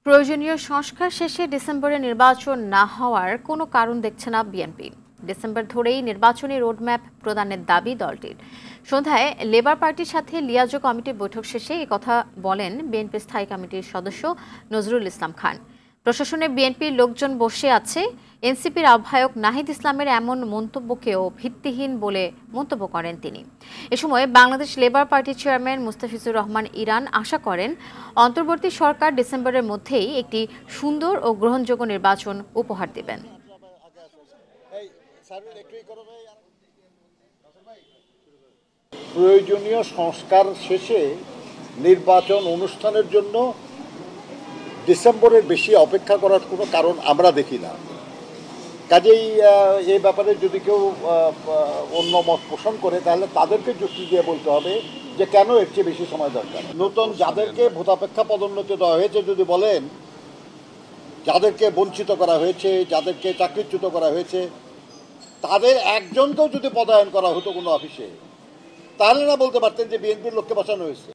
প্রয়োজনীয় সংস্কার শেষে ডিসেম্বরে নির্বাচন না হওয়ার কোনো কারণ দেখছে না বিএনপি। ডিসেম্বর ধরেই নির্বাচনী রোডম্যাপ প্রদানের দাবি দলটির। সন্ধ্যায় লেবার পার্টির সাথে লিয়াজো কমিটির বৈঠক শেষে একথা বলেন বিএনপি স্থায়ী কমিটির সদস্য নজরুল ইসলাম খান। প্রশাসনে বিএনপির লোকজন বসে আছে, এনসিপির আহ্বায়ক নাহিদ ইসলামের এমন মন্তব্যকেও ভিত্তিহীন বলে মন্তব্য করেন তিনি। এ সময় বাংলাদেশ লেবার পার্টির চেয়ারম্যান মুস্তাফিজুর রহমান ইরান আশা করেন অন্তর্বর্তী সরকার ডিসেম্বরের মধ্যেই একটি সুন্দর ও গ্রহণযোগ্য নির্বাচন উপহার দেবেন। প্রয়োজনীয় সংস্কার শেষে নির্বাচন অনুষ্ঠানের জন্য ডিসেম্বরের বেশি অপেক্ষা করার কোনো কারণ আমরা দেখি না। কাজেই এই ব্যাপারে যদি কেউ অন্য মত পোষণ করে তাহলে তাদেরকে যুক্তি দিয়ে বলতে হবে যে কেন এর চেয়ে বেশি সময় দরকার। নতুন যাদেরকে ভোটাপেক্ষা পদোন্নতি দেওয়া হয়েছে যদি বলেন, যাদেরকে বঞ্চিত করা হয়েছে, যাদেরকে চাকরিচ্যুত করা হয়েছে, তাদের একজনকেও যদি পদায়ন করা হতো কোনো অফিসে, তাহলে না বলতে পারতেন যে বিএনপির লোককে বসানো হয়েছে।